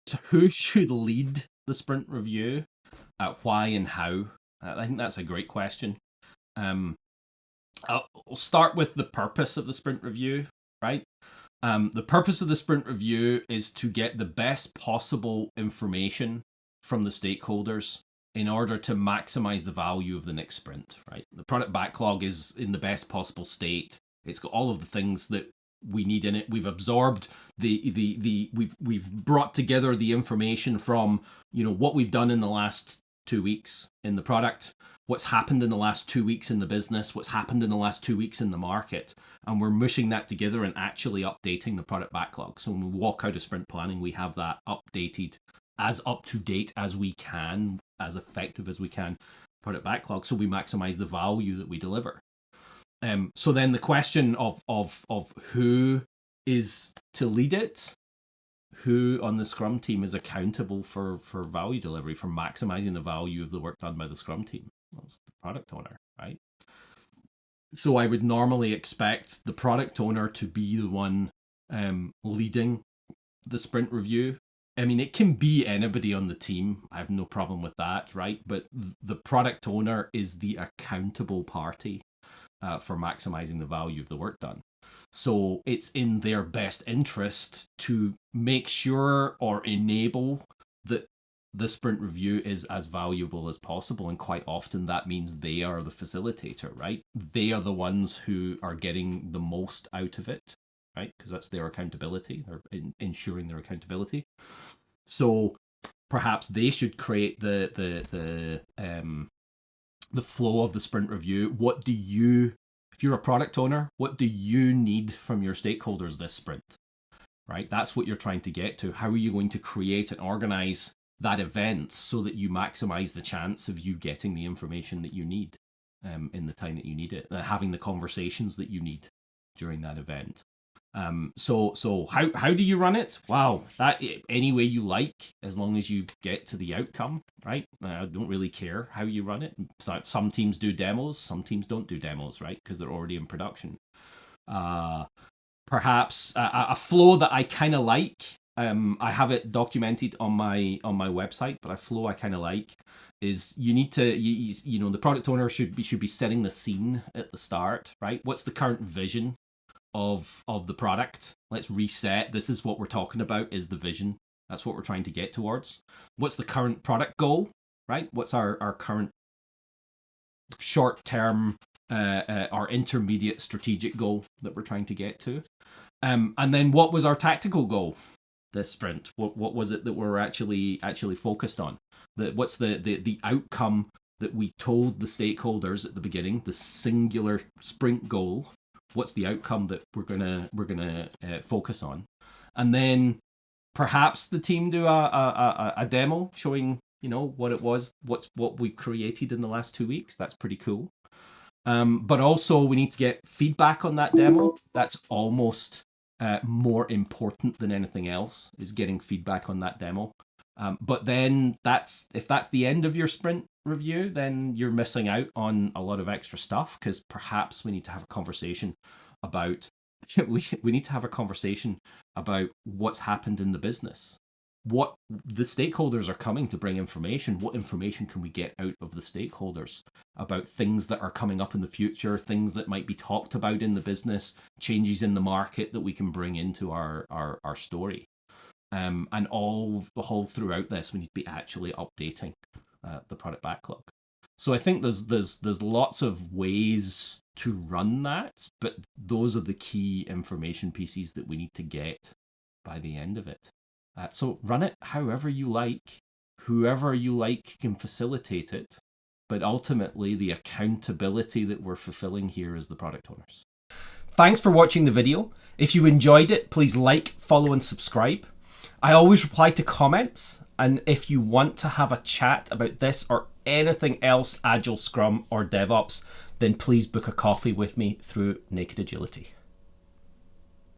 So who should lead the sprint review? Why and how? I think that's a great question. I'll start with the purpose of the sprint review, right? The purpose of the sprint review is to get the best possible information from the stakeholders in order to maximize the value of the next sprint, right? The product backlog is in the best possible state. It's got all of the things that we need in it. We've absorbed we've brought together the information from, what we've done in the last 2 weeks in the product, what's happened in the last 2 weeks in the business, what's happened in the last 2 weeks in the market, and we're mushing that together and actually updating the product backlog. So when we walk out of sprint planning, we have that updated, as up to date as we can, as effective as we can, product backlog, so we maximize the value that we deliver. So then the question of who is to lead it, who on the Scrum team is accountable for value delivery, for maximizing the value of the work done by the Scrum team? Well, it's the product owner, right? So I would normally expect the product owner to be the one leading the sprint review. I mean, it can be anybody on the team. I have no problem with that, right? But the product owner is the accountable party for maximizing the value of the work done. So it's in their best interest to make sure or enable that the sprint review is as valuable as possible. And quite often that means they are the facilitator, right? They are the ones who are getting the most out of it, right? Because that's their accountability. They're ensuring their accountability. So perhaps they should create the flow of the sprint review. If you're a product owner, what do you need from your stakeholders this sprint, right? That's what you're trying to get to. How are you going to create and organize that event so that you maximize the chance of you getting the information that you need in the time that you need it, having the conversations that you need during that event. So how do you run it? Wow, that any way you like, as long as you get to the outcome, right? I don't really care how you run it. Some teams do demos, some teams don't do demos, right? Because they're already in production. Perhaps a flow that I kind of like. I have it documented on my website, but a flow I kind of like is you need to the product owner should be setting the scene at the start, right? What's the current vision of the product? Let's reset. This is what we're talking about, is the vision. That's what we're trying to get towards. What's the current product goal, right? What's our current short-term our intermediate strategic goal that we're trying to get to? And then what was our tactical goal this sprint? What was it that we're actually focused on? What's the outcome that we told the stakeholders at the beginning, the singular sprint goal? What's the outcome that we're gonna focus on? And then perhaps the team do a demo showing what it was, what we created in the last 2 weeks. That's pretty cool. But also we need to get feedback on that demo. That's almost more important than anything else, is getting feedback on that demo. But then if that's the end of your sprint review, then you're missing out on a lot of extra stuff, because perhaps we need to have a conversation about we need to have a conversation about what's happened in the business. What the stakeholders are coming to bring information. What information can we get out of the stakeholders about things that are coming up in the future, things that might be talked about in the business, changes in the market that we can bring into our story. And all throughout this, we need to be actually updating the product backlog. So I think there's lots of ways to run that, but those are the key information pieces that we need to get by the end of it. So run it however you like, whoever you like can facilitate it, but ultimately the accountability that we're fulfilling here is the product owners. Thanks for watching the video. If you enjoyed it, please like, follow, and subscribe. I always reply to comments, and if you want to have a chat about this or anything else Agile, Scrum, or DevOps, then please book a coffee with me through Naked Agility.